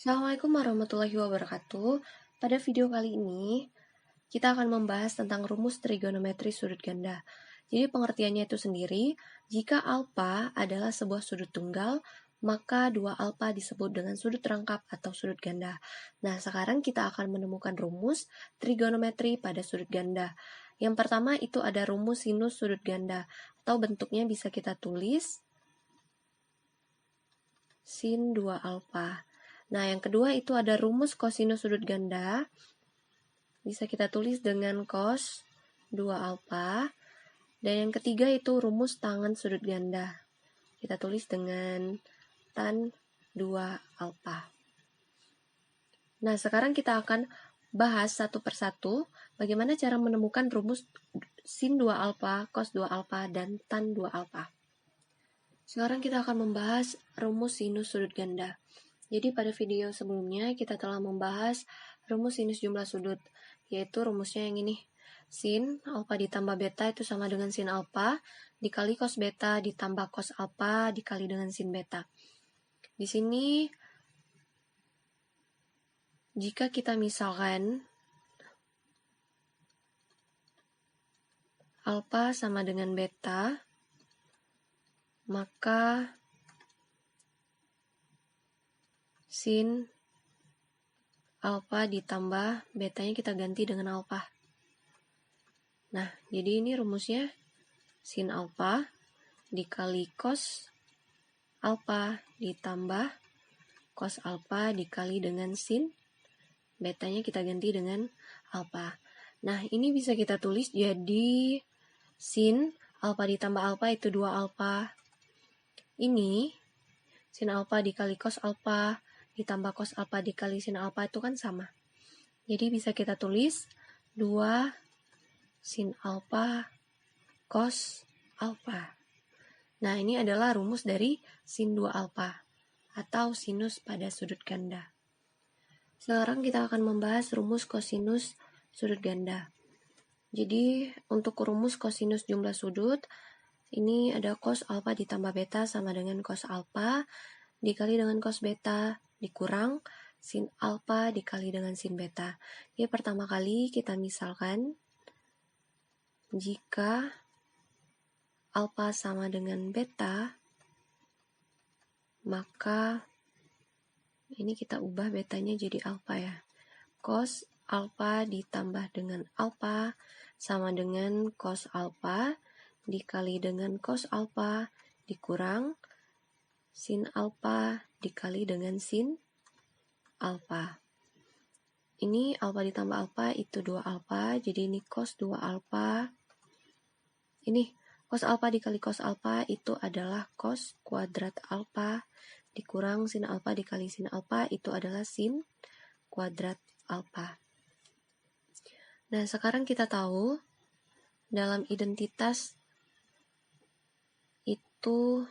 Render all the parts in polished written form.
Assalamualaikum warahmatullahi wabarakatuh. Pada video kali ini, kita akan membahas tentang rumus trigonometri sudut ganda. Jadi pengertiannya itu sendiri, jika alfa adalah sebuah sudut tunggal, maka dua alfa disebut dengan sudut rangkap atau sudut ganda. Nah, sekarang kita akan menemukan rumus trigonometri pada sudut ganda. Yang pertama itu ada rumus sinus sudut ganda, atau bentuknya bisa kita tulis sin 2 alfa. Nah, yang kedua itu ada rumus kosinus sudut ganda. Bisa kita tulis dengan cos 2 alfa. Dan yang ketiga itu rumus tangen sudut ganda. Kita tulis dengan tan 2 alfa. Nah, sekarang kita akan bahas satu persatu bagaimana cara menemukan rumus sin 2 alfa, cos 2 alfa, dan tan 2 alfa. Sekarang kita akan membahas rumus sinus sudut ganda. Jadi pada video sebelumnya kita telah membahas rumus sinus jumlah sudut, yaitu rumusnya yang ini. Sin alfa ditambah beta itu sama dengan sin alfa dikali cos beta ditambah cos alfa dikali dengan sin beta. Di sini jika kita misalkan alfa sama dengan beta, maka sin alfa ditambah betanya kita ganti dengan alfa. Nah, jadi ini rumusnya sin alfa dikali cos alfa ditambah cos alfa dikali dengan sin betanya kita ganti dengan alfa. Nah, ini bisa kita tulis jadi sin alfa ditambah alfa itu 2 alfa. Ini sin alfa dikali cos alfa ditambah cos alfa dikali sin alfa itu kan sama. Jadi bisa kita tulis 2 sin alfa cos alfa. Nah, ini adalah rumus dari sin 2 alfa atau sinus pada sudut ganda. Sekarang kita akan membahas rumus kosinus sudut ganda. Jadi, untuk rumus kosinus jumlah sudut, ini ada cos alfa ditambah beta sama dengan cos alfa dikali dengan cos beta dikurang sin alfa dikali dengan sin beta. Jadi, pertama kali kita misalkan jika alfa sama dengan beta, maka ini kita ubah betanya jadi alfa ya. Cos alfa ditambah dengan alfa sama dengan cos alfa dikali dengan cos alfa dikurang sin alfa dikali dengan sin alfa. Ini alfa ditambah alfa itu 2 alfa, jadi ini cos 2 alfa. Ini cos alfa dikali cos alfa itu adalah cos kuadrat alfa dikurang sin alfa dikali sin alfa itu adalah sin kuadrat alfa. Nah, sekarang kita tahu dalam identitas itu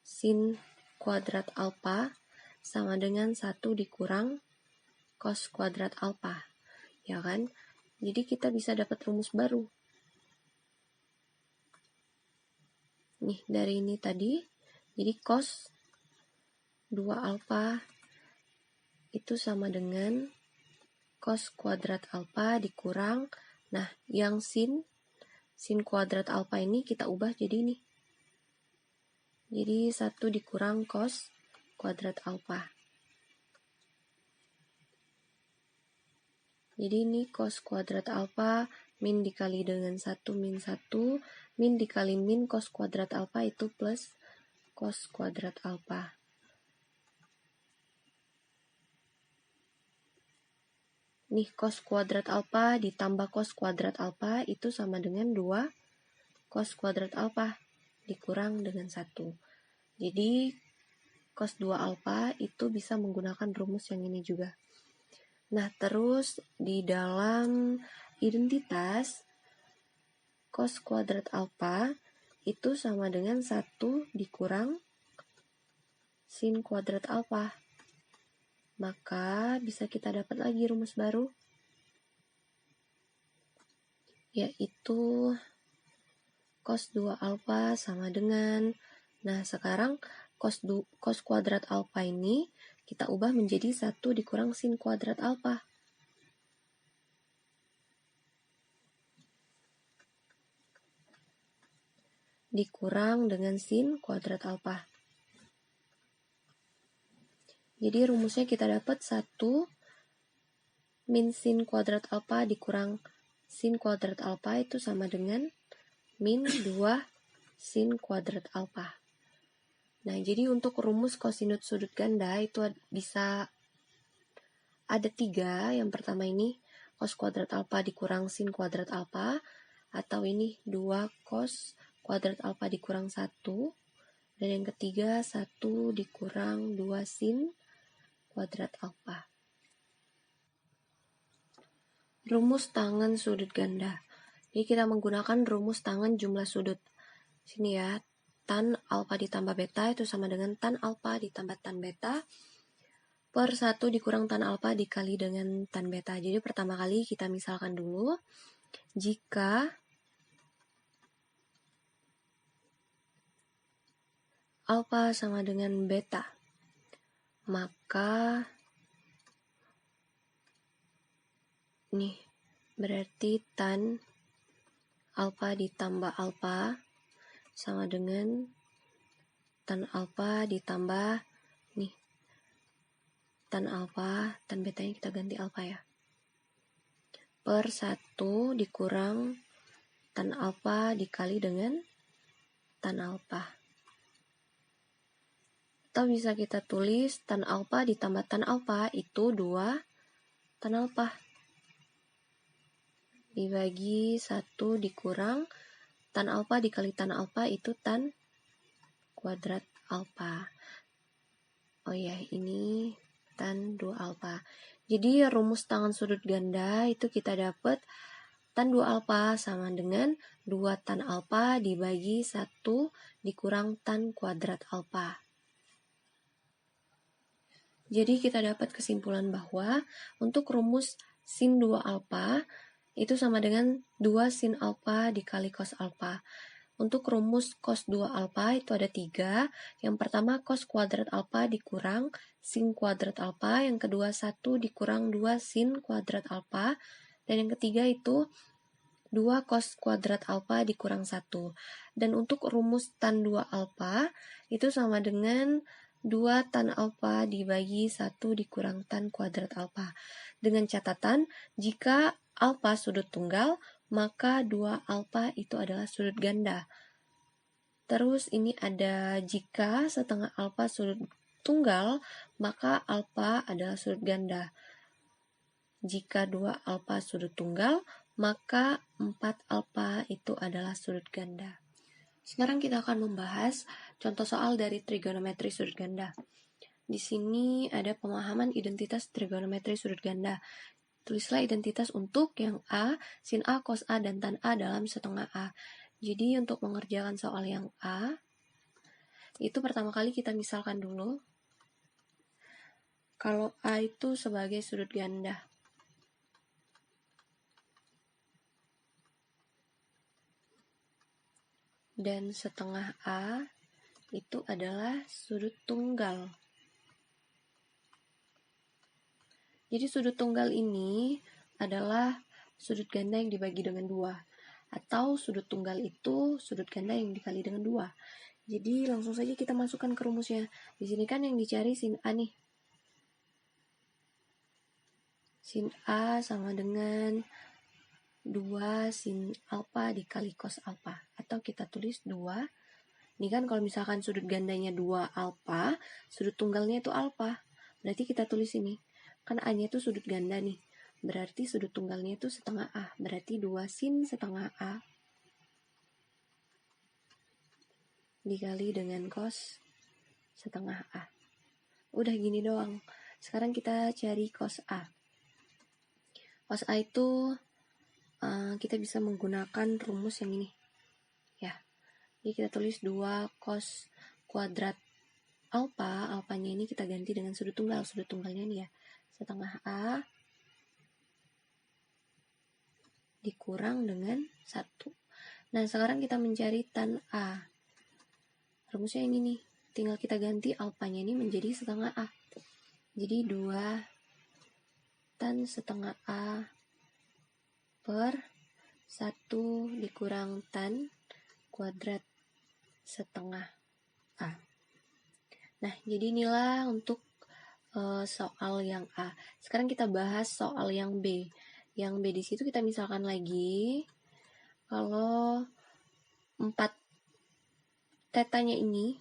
sin kuadrat alfa sama dengan 1 dikurang cos kuadrat alfa. Ya kan? Jadi kita bisa dapat rumus baru. Nih, dari ini tadi, jadi cos 2 alfa itu sama dengan cos kuadrat alfa dikurang, nah yang sin kuadrat alfa ini kita ubah jadi ini. Jadi 1 dikurang cos kuadrat alfa. Jadi ini cos kuadrat alfa min dikali dengan 1 min 1 min dikali min cos kuadrat alfa itu plus cos kuadrat alfa. Nih, cos kuadrat alfa ditambah cos kuadrat alfa itu sama dengan 2 cos kuadrat alfa dikurang dengan 1. Jadi cos 2 alfa itu bisa menggunakan rumus yang ini juga. Nah, terus di dalam identitas cos kuadrat alfa itu sama dengan 1 dikurang sin kuadrat alfa. Maka bisa kita dapat lagi rumus baru, yaitu cos 2 alfa sama dengan Nah, sekarang cos kuadrat alfa ini kita ubah menjadi 1 dikurang sin kuadrat alfa. Dikurang dengan sin kuadrat alfa. Jadi rumusnya kita dapat 1 min sin kuadrat alfa dikurang sin kuadrat alfa itu sama dengan min 2 sin kuadrat alfa. Nah, jadi untuk rumus kosinus sudut ganda itu bisa ada 3. Yang pertama ini cos kuadrat alfa dikurang sin kuadrat alfa, atau ini 2 cos kuadrat alfa dikurang 1. Dan yang ketiga 1 dikurang 2 sin kuadrat alfa. Rumus tangen sudut ganda. Jadi kita menggunakan rumus tangen jumlah sudut. Sini ya, tan alfa ditambah beta itu sama dengan tan alfa ditambah tan beta per 1 dikurang tan alfa dikali dengan tan beta. Jadi pertama kali kita misalkan dulu, jika alfa sama dengan beta, maka nih berarti tan alfa ditambah alfa sama dengan tan alfa ditambah nih tan alfa, tan betanya kita ganti alfa ya, per 1 dikurang tan alfa dikali dengan tan alfa. Atau bisa kita tulis tan alfa ditambah tan alfa itu 2 tan alfa dibagi 1 dikurang tan alfa dikali tan alfa itu tan kuadrat alfa. Oh ya, ini tan 2 alfa. Jadi rumus tangen sudut ganda itu kita dapat tan 2 alfa sama dengan 2 tan alfa dibagi 1 dikurang tan kuadrat alfa. Jadi kita dapat kesimpulan bahwa untuk rumus sin 2 alfa itu sama dengan 2 sin alfa dikali cos alfa. Untuk rumus cos 2 alfa itu ada 3. Yang pertama cos kuadrat alfa dikurang sin kuadrat alfa. Yang kedua 1 dikurang 2 sin kuadrat alfa. Dan yang ketiga itu 2 cos kuadrat alfa dikurang 1. Dan untuk rumus tan 2 alfa itu sama dengan 2 tan alfa dibagi 1 dikurang tan kuadrat alfa. Dengan catatan, jika alfa sudut tunggal, maka 2 alfa itu adalah sudut ganda. Terus ini ada jika setengah alfa sudut tunggal, maka alfa adalah sudut ganda. Jika 2 alfa sudut tunggal, maka 4 alfa itu adalah sudut ganda. Sekarang kita akan membahas contoh soal dari trigonometri sudut ganda. Di sini ada pemahaman identitas trigonometri sudut ganda. Tulislah identitas untuk yang A, sin A, cos A, dan tan A dalam setengah A. Jadi untuk mengerjakan soal yang A, itu pertama kali kita misalkan dulu. Kalau A itu sebagai sudut ganda. Dan setengah A itu adalah sudut tunggal. Jadi sudut tunggal ini adalah sudut ganda yang dibagi dengan 2. Atau sudut tunggal itu sudut ganda yang dikali dengan 2. Jadi langsung saja kita masukkan ke rumusnya. Di sini kan yang dicari sin A nih. Sin A sama dengan 2 sin alfa dikali cos alfa. Atau kita tulis 2. Ini kan kalau misalkan sudut gandanya 2 alfa, sudut tunggalnya itu alfa. Berarti kita tulis ini. Kan A-nya itu sudut ganda nih. Berarti sudut tunggalnya itu setengah A. Berarti 2 sin setengah A dikali dengan cos setengah A. Udah gini doang. Sekarang kita cari cos A. Cos A itu kita bisa menggunakan rumus yang ini. Ya. Jadi kita tulis 2 cos kuadrat alfa. Alfanya ini kita ganti dengan sudut tunggal. Sudut tunggalnya ini ya. Setengah A dikurang dengan 1. Nah, sekarang kita mencari tan A. rumusnya yang ini. Tinggal kita ganti alfanya ini menjadi setengah A. Jadi 2 tan setengah A per 1 dikurang tan kuadrat setengah A. Nah, jadi inilah untuk soal yang A. Sekarang kita bahas soal yang B. Yang B di situ kita misalkan lagi, kalau 4 tetanya ini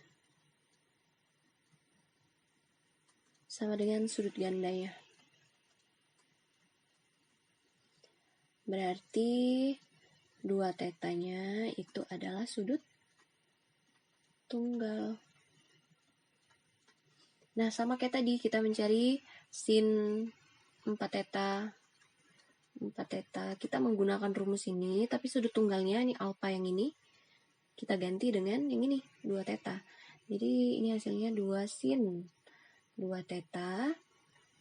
sama dengan sudut gandanya. Berarti 2 tetanya itu adalah sudut tunggal. Nah, sama kayak tadi kita mencari sin 4 teta. 4 teta. Kita menggunakan rumus ini, tapi sudut tunggalnya ini alfa yang ini kita ganti dengan yang ini 2 teta. Jadi ini hasilnya 2 sin 2 teta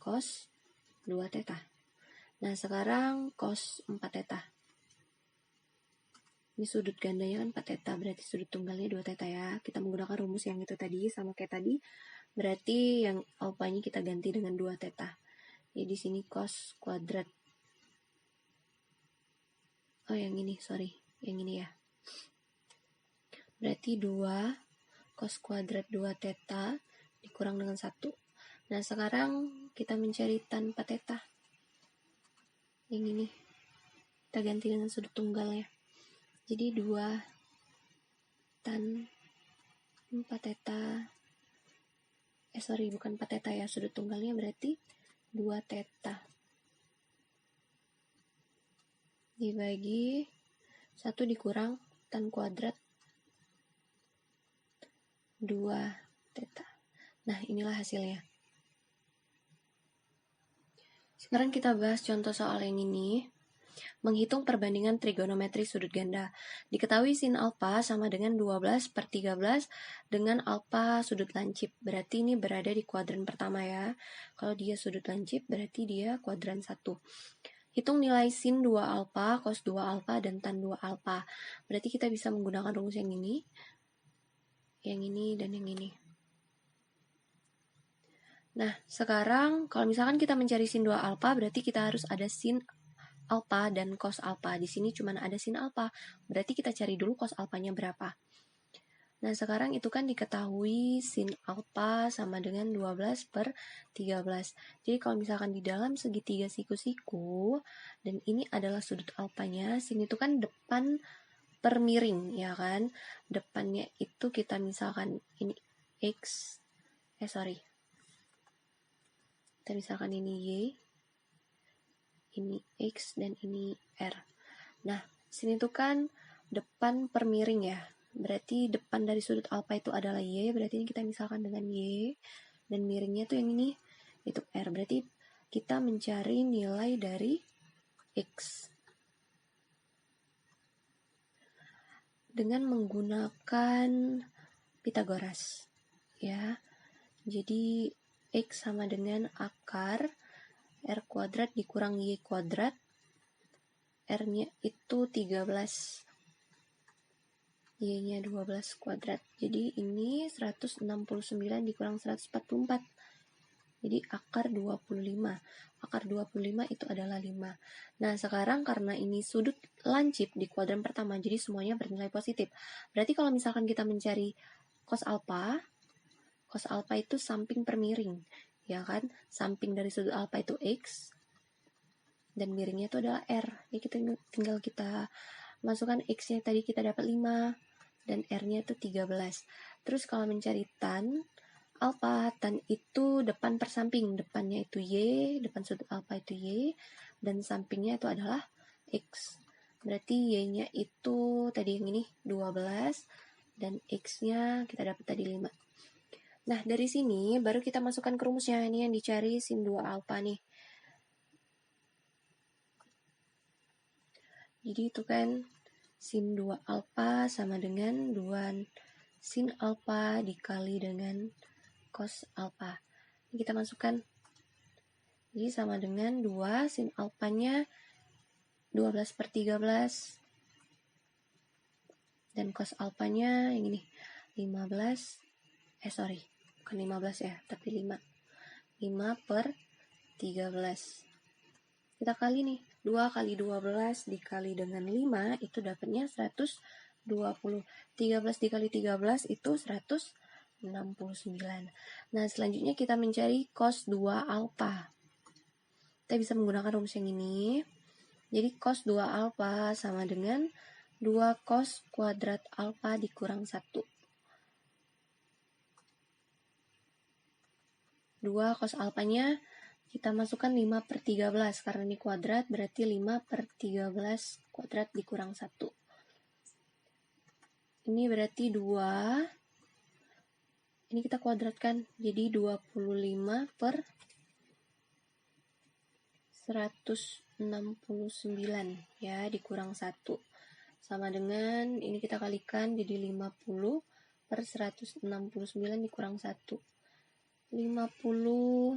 cos 2 teta. Nah, sekarang cos 4 teta. Ini sudut gandanya kan 4 teta, berarti sudut tunggalnya 2 teta ya. Kita menggunakan rumus yang itu tadi, sama kayak tadi. Berarti yang alfanya kita ganti dengan 2 teta. Jadi di sini cos kuadrat. Oh, yang ini, sorry. Yang ini ya. Berarti 2 cos kuadrat 2 teta dikurang dengan 1. Nah, sekarang kita mencari tan 4 teta. Yang ini. Kita ganti dengan sudut tunggalnya. Jadi 2 tan 4 teta. Bukan 4 teta ya. Sudut tunggalnya berarti 2 teta. Dibagi 1 dikurang tan kuadrat 2 teta. Nah, inilah hasilnya. Sekarang kita bahas contoh soal yang ini. Menghitung perbandingan trigonometri sudut ganda. Diketahui sin alfa sama dengan 12 per 13 dengan alfa sudut lancip. Berarti ini berada di kuadran pertama ya. Kalau dia sudut lancip, berarti dia kuadran 1. Hitung nilai sin 2 alfa, cos 2 alfa, dan tan 2 alfa. Berarti kita bisa menggunakan rumus yang ini, dan yang ini. Nah, sekarang kalau misalkan kita mencari sin 2 alfa, berarti kita harus ada sin alfa dan cos alfa. Di sini cuma ada sin alfa, berarti kita cari dulu cos alfanya berapa. Nah, sekarang itu kan diketahui sin alfa sama dengan 12 per 13. Jadi kalau misalkan di dalam segitiga siku-siku, dan ini adalah sudut alfanya, sin itu kan depan per miring, ya kan? Depannya itu kita misalkan ini x, kita misalkan ini y, ini x, dan ini r. Nah, sini itu kan depan per miring ya. Berarti depan dari sudut alfa itu adalah y, berarti ini kita misalkan dengan y, dan miringnya tuh yang ini, itu r. Berarti kita mencari nilai dari x dengan menggunakan Pitagoras, ya. Jadi x sama dengan akar r kuadrat dikurang y kuadrat, r-nya itu 13, y-nya 12 kuadrat. Jadi ini 169 dikurang 144. Jadi akar 25. Akar 25 itu adalah 5. Nah, sekarang karena ini sudut lancip di kuadran pertama, jadi semuanya bernilai positif. Berarti kalau misalkan kita mencari cos alfa itu samping per miring, ya kan? Samping dari sudut alfa itu x, dan miringnya itu adalah r. Jadi tinggal kita masukkan x-nya tadi kita dapat 5, dan r-nya itu 13. Terus kalau mencari tan alfa, tan itu depan per samping, depannya itu y, depan sudut alfa itu y, dan sampingnya itu adalah x. Berarti y-nya itu tadi yang ini 12, dan x-nya kita dapat tadi 5. Nah, dari sini baru kita masukkan ke rumusnya. Ini yang dicari sin 2 alfa nih. Jadi itu kan sin 2 alfa sama dengan 2 sin alfa dikali dengan cos alfa. Ini kita masukkan. Jadi sama dengan 2 sin alfanya 12 per 13. Dan cos alfanya yang ini bukan 15 ya, tapi 5. 5 per 13. Kita kali nih, 2 kali 12 dikali dengan 5 itu dapatnya 120. 13 dikali 13 itu 169. Nah, selanjutnya kita mencari cos 2 alfa. Kita bisa menggunakan rumus yang ini. Jadi cos 2 alfa sama dengan 2 cos kuadrat alfa dikurang 1. 2 cos alfanya kita masukkan 5 per 13. Karena ini kuadrat berarti 5 per 13 kuadrat dikurang 1. Ini berarti 2. Ini kita kuadratkan. Jadi 25 per 169 ya dikurang 1. Sama dengan ini kita kalikan jadi 50 per 169 dikurang 1. 50.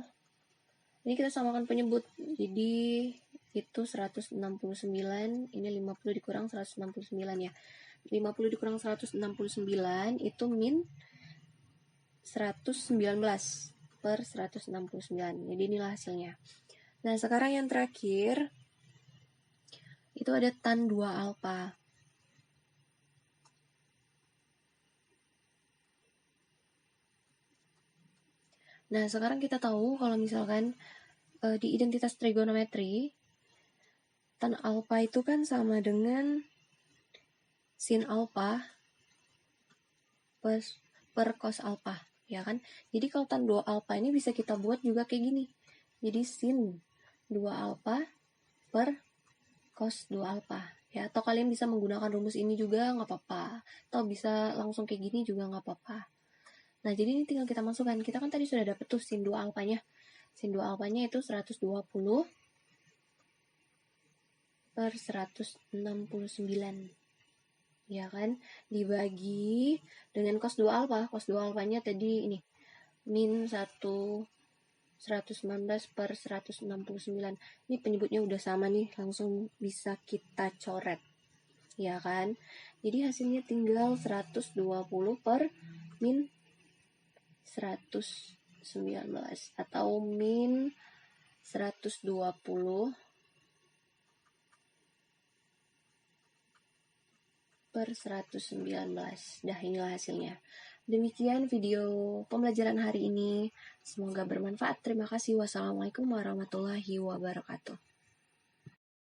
Ini kita samakan penyebut. Jadi itu 169, ini 50 dikurang 169 ya. 50 dikurang 169 itu min 119 per 169. Jadi inilah hasilnya. Nah, sekarang yang terakhir itu ada tan 2 alfa. Nah, sekarang kita tahu kalau misalkan di identitas trigonometri, tan alfa itu kan sama dengan sin alfa per cos alfa, ya kan? Jadi kalau tan 2 alfa ini bisa kita buat juga kayak gini. Jadi sin 2 alfa per cos 2 alfa. Ya, atau kalian bisa menggunakan rumus ini juga nggak apa-apa. Atau bisa langsung kayak gini juga nggak apa-apa. Nah, jadi ini tinggal kita masukkan. Kita kan tadi sudah dapat tuh sin 2 alfanya. Sin 2 alfanya itu 120 per 169. Ya kan? Dibagi dengan cos 2 alfa. Cos 2 alfanya tadi ini. Min 119 per 169. Ini penyebutnya udah sama nih. Langsung bisa kita coret. Ya kan? Jadi hasilnya tinggal 120 per min 119 atau min 120 per 119. Dah, inilah hasilnya. Demikian video pembelajaran hari ini. Semoga bermanfaat. Terima kasih. Wassalamualaikum warahmatullahi wabarakatuh.